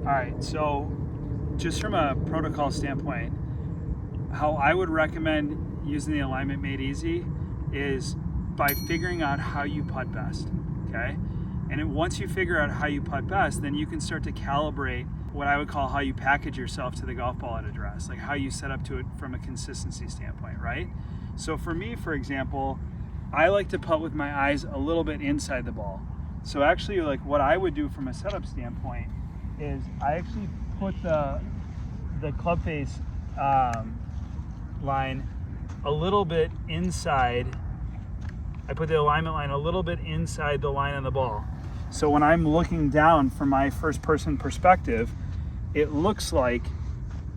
All right, so just from a protocol standpoint, how I would recommend using the alignment made easy is by figuring out how you putt best, okay? And once you figure out how you putt best, then you can start to calibrate what I would call how you package yourself to the golf ball at address, like how you set up to it from a consistency standpoint, right? So for me, for example, I like to putt with my eyes a little bit inside the ball. So actually, like what I would do from a setup standpoint is I actually put the club face line a little bit inside. I put the alignment line a little bit inside the line on the ball. So when I'm looking down from my first person perspective, it looks like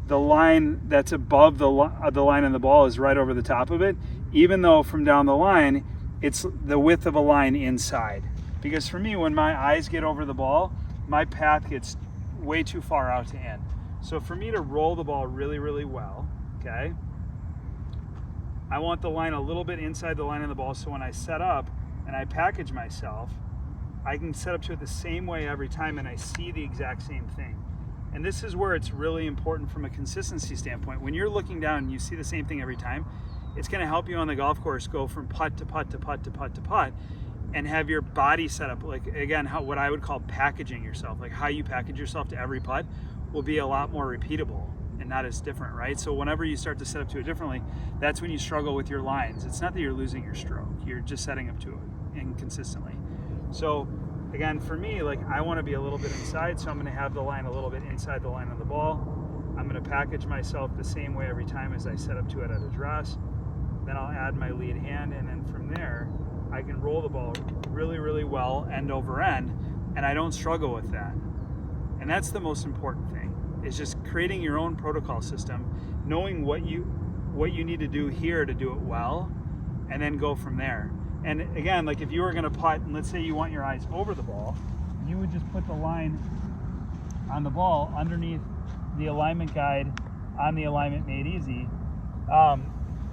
the line that's above the line on the ball is right over the top of it, even though from down the line, it's the width of a line inside. Because for me, when my eyes get over the ball, my path gets way too far out to end. So for me to roll the ball really, really well, okay, I want the line a little bit inside the line on the ball, so when I set up and I package myself, I can set up to it the same way every time and I see the exact same thing. And this is where it's really important from a consistency standpoint. When you're looking down and you see the same thing every time, it's going to help you on the golf course go from putt to putt to putt to putt to putt and have your body set up, like again, what I would call packaging yourself, like how you package yourself to every putt will be a lot more repeatable and not as different, right? So whenever you start to set up to it differently, that's when you struggle with your lines. It's not that you're losing your stroke, you're just setting up to it inconsistently. So again, for me, like I want to be a little bit inside, so I'm going to have the line a little bit inside the line of the ball. I'm going to package myself the same way every time as I set up to it at address. Then I'll add my lead hand, and then from there, I can roll the ball really, really well, end over end, and I don't struggle with that. And that's the most important thing, is just creating your own protocol system, knowing what you need to do here to do it well, and then go from there. And again, like if you were gonna putt, and let's say you want your eyes over the ball, you would just put the line on the ball underneath the alignment guide on the alignment made easy.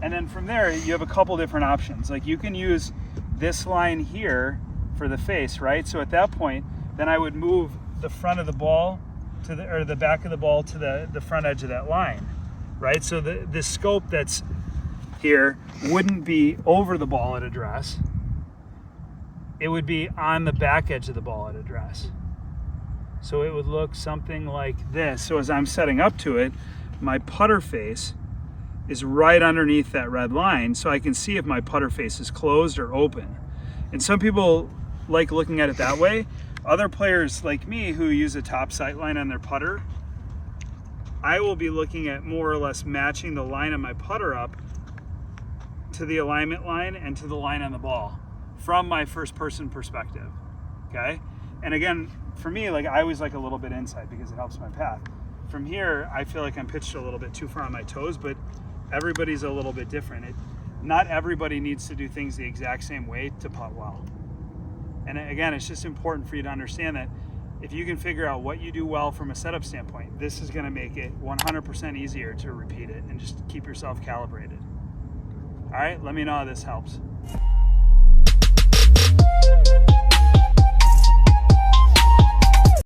And then from there, you have a couple different options. Like you can use this line here for the face, right? So at that point, then I would move the front of the ball to the back of the ball to the front edge of that line, right? So the scope that's here wouldn't be over the ball at address. It would be on the back edge of the ball at address. So it would look something like this. So as I'm setting up to it, my putter face is right underneath that red line, so I can see if my putter face is closed or open. And some people like looking at it that way. Other players like me who use a top sight line on their putter, I will be looking at more or less matching the line of my putter up to the alignment line and to the line on the ball from my first person perspective, okay? And again, for me, like I always like a little bit inside because it helps my path. From here, I feel like I'm pitched a little bit too far on my toes, but everybody's a little bit different. Not everybody needs to do things the exact same way to putt well. And again, it's just important for you to understand that if you can figure out what you do well from a setup standpoint, this is going to make it 100% easier to repeat it and just keep yourself calibrated. All right, let me know how this helps.